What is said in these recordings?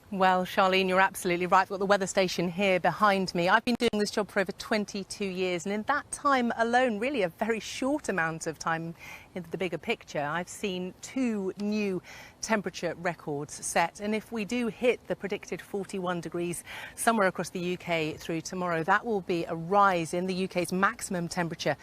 Well, Charlene, you're absolutely right. We've got the weather station here behind me. I've been doing this job for over 22 years, and in that time alone, really a very short amount of time in the bigger picture, I've seen 2 new temperature records set. And if we do hit the predicted 41 degrees somewhere across the UK through tomorrow, that will be a rise in the UK's maximum temperature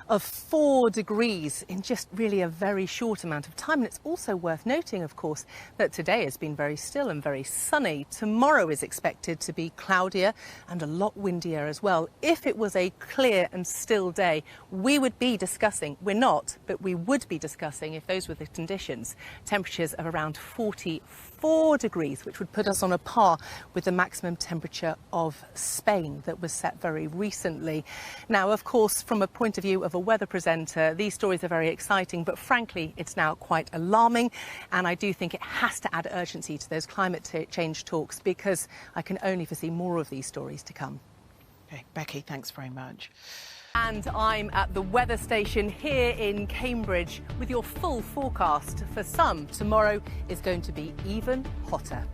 of 4 degrees in just really a very short amount of time. And it's also worth noting, of course, that today has been very still and very sunny. Tomorrow is expected to be cloudier and a lot windier as well. If it was a clear and still day, we would be discussing, we're not, but we would be discussing, if those were the conditions, temperatures of around 44 degrees, which would put us on a par with the maximum temperature of Spain that was set very recently. Now, of course, from a point of view of a weather presenter, these stories are very exciting, but frankly, it's now quite alarming. And I do think it has to add urgency to those climate change talks, because I can only foresee more of these stories to come. Okay, Becky, thanks very much. And I'm at the weather station here in Cambridge with your full forecast. For some, tomorrow is going to be even hotter.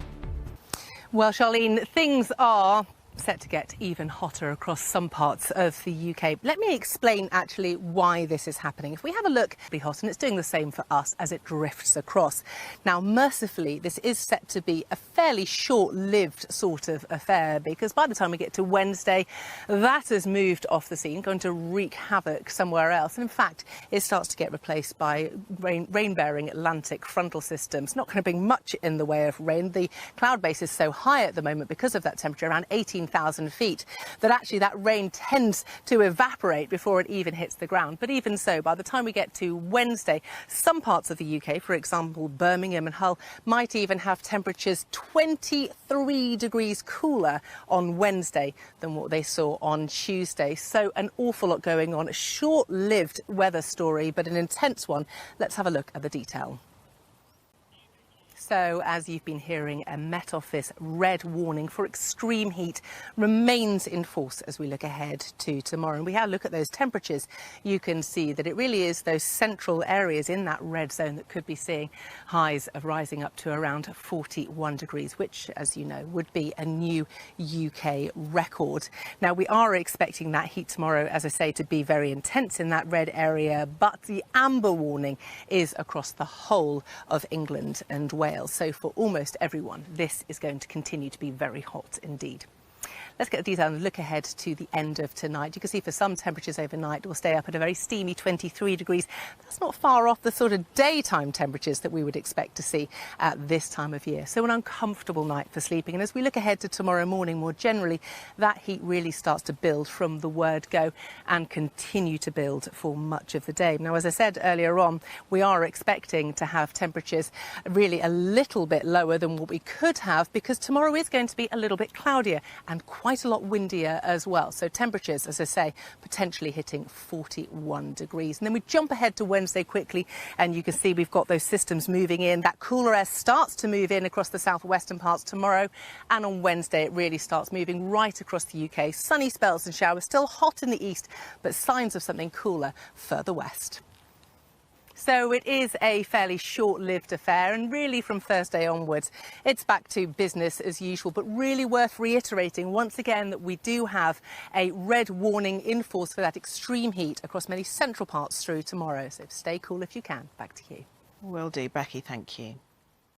Well, Charlene, things are set to get even hotter across some parts of the UK. Let me explain actually why this is happening. If we have a look, it'll be hot, and it's doing the same for us as it drifts across. Now, mercifully, this is set to be a fairly short-lived sort of affair, because by the time we get to Wednesday, that has moved off the scene, going to wreak havoc somewhere else. And in fact, it starts to get replaced by rain-bearing Atlantic frontal systems. Not going to bring much in the way of rain. The cloud base is so high at the moment because of that temperature, around 18,000 feet, that actually that rain tends to evaporate before it even hits the ground. But even so, by the time we get to Wednesday, some parts of the UK, for example Birmingham and Hull, might even have temperatures 23 degrees cooler on Wednesday than what they saw on Tuesday. So an awful lot going on. A short-lived weather story, but an intense one. Let's have a look at the detail. So, as you've been hearing, a Met Office red warning for extreme heat remains in force as we look ahead to tomorrow. And we have a look at those temperatures. You can see that it really is those central areas in that red zone that could be seeing highs of rising up to around 41 degrees, which, as you know, would be a new UK record. Now, we are expecting that heat tomorrow, as I say, to be very intense in that red area, but the amber warning is across the whole of England and Wales. So for almost everyone, this is going to continue to be very hot indeed. Let's get the detail and look ahead to the end of tonight. You can see for some temperatures overnight will stay up at a very steamy 23 degrees. That's not far off the sort of daytime temperatures that we would expect to see at this time of year. So an uncomfortable night for sleeping. And as we look ahead to tomorrow morning, more generally, that heat really starts to build from the word go and continue to build for much of the day. Now, as I said earlier on, we are expecting to have temperatures really a little bit lower than what we could have, because tomorrow is going to be a little bit cloudier and quite a lot windier as well. So temperatures, as I say, potentially hitting 41 degrees. And then we jump ahead to Wednesday quickly, and you can see we've got those systems moving in. That cooler air starts to move in across the southwestern parts tomorrow, and on Wednesday it really starts moving right across the UK. Sunny spells and showers, still hot in the east, but signs of something cooler further west. So it is a fairly short-lived affair, and really from Thursday onwards, it's back to business as usual. But really worth reiterating once again that we do have a red warning in force for that extreme heat across many central parts through tomorrow. So stay cool if you can. Back to you. Will do, Becky, thank you.